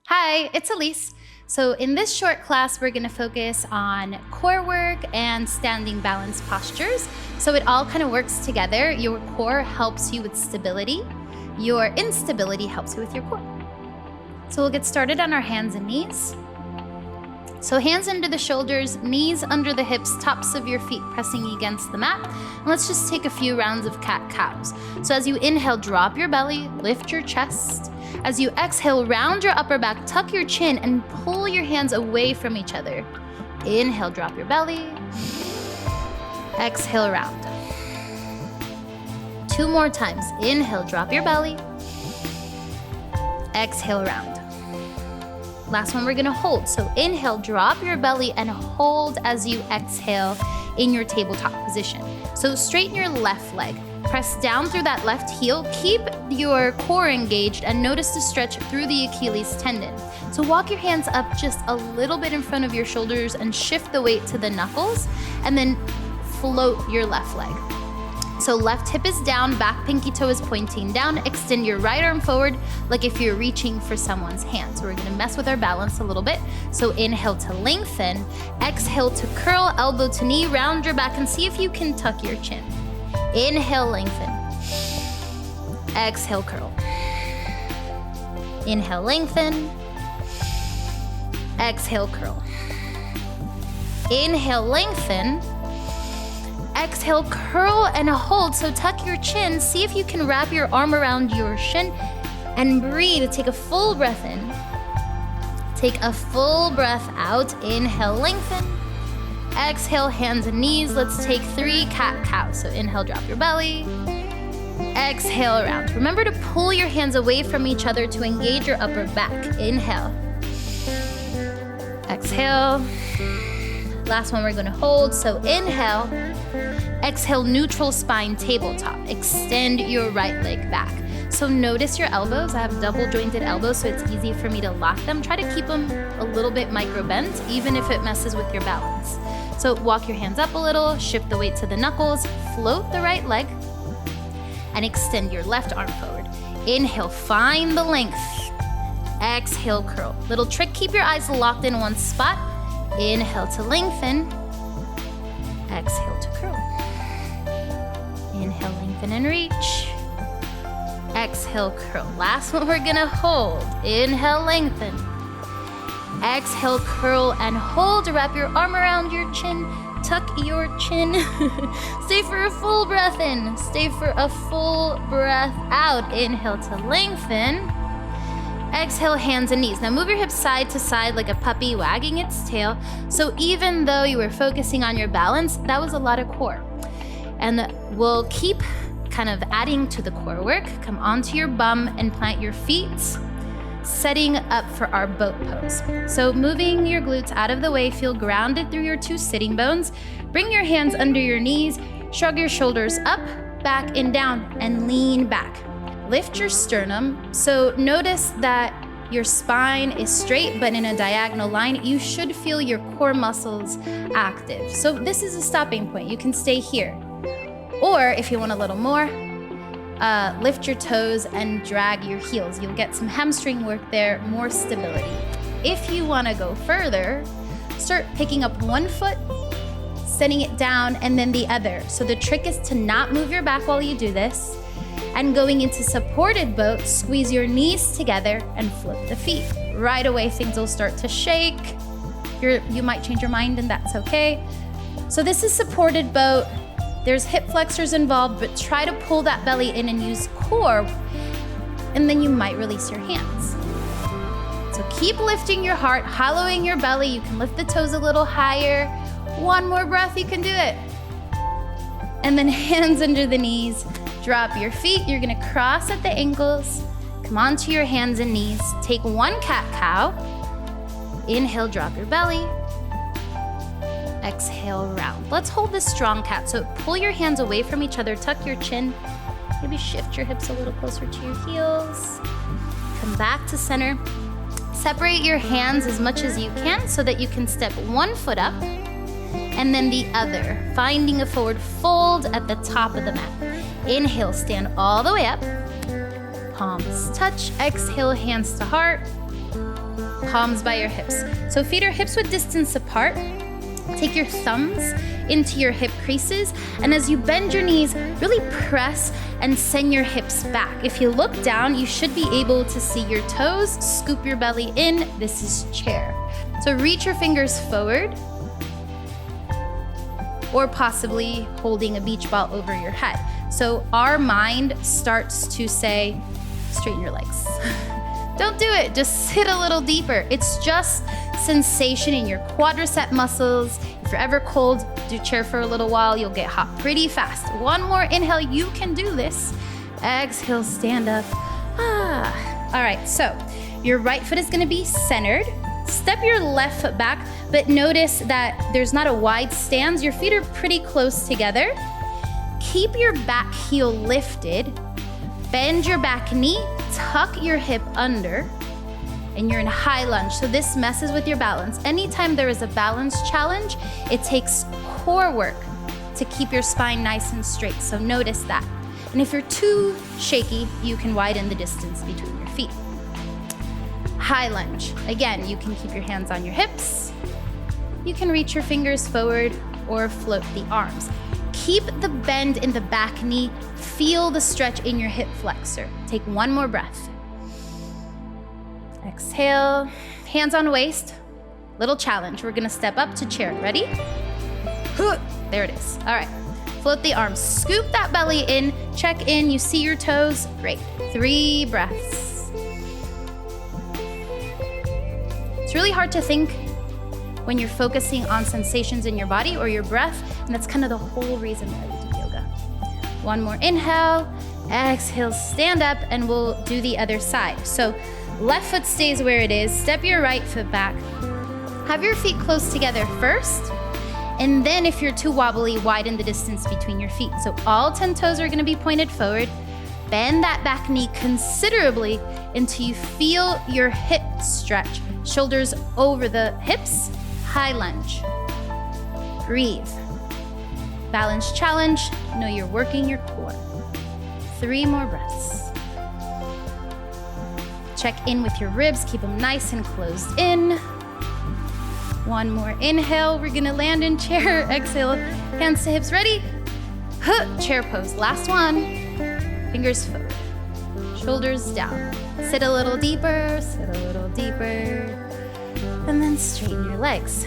Hi, it's Eliz. So in this short class, we're gonna focus on core work and standing balance postures. So it all kind of works together. Your core helps you with stability. Your instability helps you with your core. So we'll get started on our hands and knees. So hands under the shoulders, knees under the hips, tops of your feet pressing against the mat. And let's just take a few rounds of cat-cows. So as you inhale, drop your belly, lift your chest. As you exhale, round your upper back, tuck your chin, and pull your hands away from each other. Inhale, drop your belly. Exhale, round. 2 more times. Inhale, drop your belly. Exhale, round. Last one, we're gonna hold. So inhale, drop your belly, and hold as you exhale in your tabletop position. So straighten your left leg. Press down through that left heel. Keep your core engaged and notice the stretch through the Achilles tendon. So walk your hands up just a little bit in front of your shoulders and shift the weight to the knuckles, and then float your left leg. So left hip is down, back pinky toe is pointing down. Extend your right arm forward like if you're reaching for someone's hand. So we're gonna mess with our balance a little bit. So inhale to lengthen, exhale to curl, elbow to knee, round your back and see if you can tuck your chin. Inhale, lengthen. Exhale, curl. Inhale, lengthen. Exhale, curl. Inhale, lengthen. Exhale, curl and hold. So tuck your chin. See if you can wrap your arm around your shin and breathe. Take a full breath in. Take a full breath out. Inhale, lengthen. Exhale, hands and knees. Let's take 3 cat-cows. So inhale, drop your belly. Exhale, around. Remember to pull your hands away from each other to engage your upper back. Inhale. Exhale. Last one, we're gonna hold. So inhale. Exhale, neutral spine tabletop. Extend your right leg back. So notice your elbows. I have double jointed elbows, so it's easy for me to lock them. Try to keep them a little bit micro bent, even if it messes with your balance. So walk your hands up a little, shift the weight to the knuckles, float the right leg, and extend your left arm forward. Inhale, find the length. Exhale, curl. Little trick, keep your eyes locked in one spot. Inhale to lengthen. Exhale to curl. Inhale, lengthen and reach. Exhale, curl. Last one, we're gonna hold. Inhale, lengthen. Exhale, curl and hold. Wrap your arm around your chin. Tuck your chin. Stay for a full breath in. Stay for a full breath out. Inhale to lengthen. Exhale, hands and knees. Now move your hips side to side like a puppy wagging its tail. So even though you were focusing on your balance, that was a lot of core. And we'll keep kind of adding to the core work. Come onto your bum and plant your feet, setting up for our boat pose. So moving your glutes out of the way, feel grounded through your 2 sitting bones. Bring your hands under your knees, shrug your shoulders up, back and down, and lean back. Lift your sternum. So notice that your spine is straight, but in a diagonal line. You should feel your core muscles active. So this is a stopping point. You can stay here. Or if you want a little more, lift your toes and drag your heels. You'll get some hamstring work there, more stability. If you want to go further, start picking up one foot, setting it down, and then the other. So the trick is to not move your back while you do this. And going into supported boat, squeeze your knees together and flip the feet. Right away, things will start to shake. You might change your mind, and that's okay. So this is supported boat. There's hip flexors involved, but try to pull that belly in and use core, and then you might release your hands. So keep lifting your heart, hollowing your belly. You can lift the toes a little higher. One more breath, you can do it. And then hands under the knees. Drop your feet. You're gonna cross at the ankles. Come onto your hands and knees. Take 1 cat-cow. Inhale, drop your belly. Exhale, round. Let's hold this strong cat. So pull your hands away from each other, tuck your chin. Maybe shift your hips a little closer to your heels. Come back to center. Separate your hands as much as you can so that you can step 1 foot up and then the other, finding a forward fold at the top of the mat. Inhale, stand all the way up. Palms touch. Exhale, hands to heart. palms by your hips. So feet are hips width distance apart. Take your thumbs into your hip creases, and as you bend your knees, really press and send your hips back. If you look down, you should be able to see your toes. Scoop your belly in. This is chair. So reach your fingers forward, or possibly holding a beach ball over your head. So our mind starts to say, straighten your legs. Don't do it, just sit a little deeper. It's just sensation in your quadricep muscles. If you're ever cold, do chair for a little while, you'll get hot pretty fast. One more inhale, you can do this. Exhale, stand up. All right, so your right foot is gonna be centered. Step your left foot back, but notice that there's not a wide stance. Your feet are pretty close together. Keep your back heel lifted. Bend your back knee, tuck your hip under, and you're in high lunge. So this messes with your balance. Anytime there is a balance challenge, it takes core work to keep your spine nice and straight. So notice that. And if you're too shaky, you can widen the distance between your feet. High lunge. Again, you can keep your hands on your hips. You can reach your fingers forward or float the arms. Keep the bend in the back knee. Feel the stretch in your hip flexor. Take one more breath. Exhale, hands on waist. Little challenge. We're gonna step up to chair. Ready? There it is. All right. Float the arms. Scoop that belly in. Check in. You see your toes? Great. 3 breaths. It's really hard to think when you're focusing on sensations in your body or your breath, and that's kind of the whole reason why we do yoga. One more inhale, exhale, stand up, and we'll do the other side. So left foot stays where it is, step your right foot back. Have your feet close together first, and then if you're too wobbly, widen the distance between your feet. So all 10 toes are gonna be pointed forward. Bend that back knee considerably until you feel your hip stretch. Shoulders over the hips. High lunge. Breathe. Balance challenge. Know you're working your core. 3 more breaths. Check in with your ribs. Keep them nice and closed in. One more inhale. We're gonna land in chair. Exhale. Hands to hips. Ready? Chair pose. Last one. Fingers forward. Shoulders down. Sit a little deeper. Sit a little deeper. And then straighten your legs.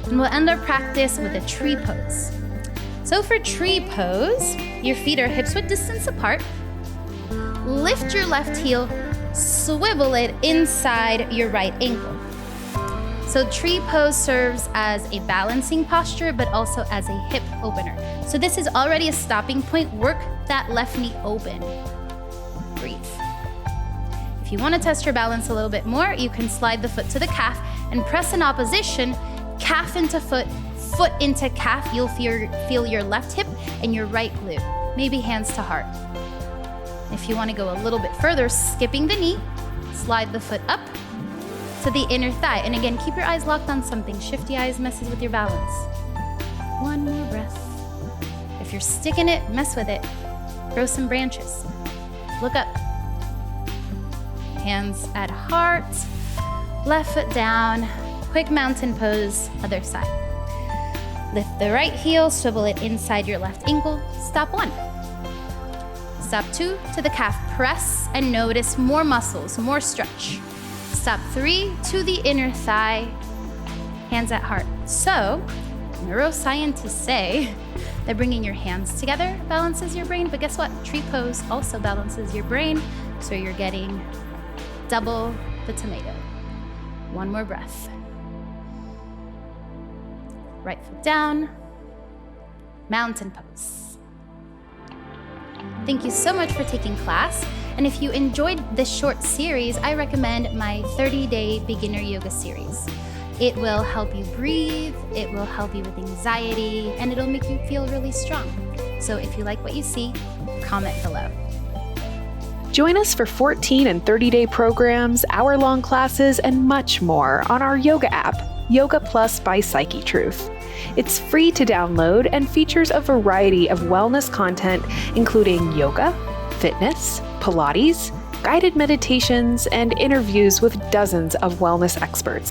And we'll end our practice with a tree pose. So for tree pose, your feet are hips width distance apart. Lift your left heel, swivel it inside your right ankle. So tree pose serves as a balancing posture, but also as a hip opener. So this is already a stopping point. Work that left knee open. Breathe. If you want to test your balance a little bit more, you can slide the foot to the calf and press in opposition, calf into foot, foot into calf. You'll feel your left hip and your right glute, maybe hands to heart. If you want to go a little bit further, skipping the knee, slide the foot up to the inner thigh. And again, keep your eyes locked on something. Shifty eyes messes with your balance. One more breath. If you're sticking it, mess with it. Grow some branches. Look up. Hands at heart, left foot down, quick mountain pose, other side. Lift the right heel, swivel it inside your left ankle. Stop 1. Stop 2 to the calf, press and notice more muscles, more stretch. Stop 3 to the inner thigh, hands at heart. So, neuroscientists say that bringing your hands together balances your brain, but guess what? Tree pose also balances your brain, so you're getting double the tomato. One more breath. Right foot down, mountain pose. Thank you so much for taking class. And if you enjoyed this short series, I recommend my 30-day beginner yoga series. It will help you breathe, it will help you with anxiety, and it'll make you feel really strong. So if you like what you see, comment below. Join us for 14 and 30-day programs, hour-long classes, and much more on our yoga app, Yoga Plus by Psyche Truth. It's free to download and features a variety of wellness content, including yoga, fitness, Pilates, guided meditations, and interviews with dozens of wellness experts,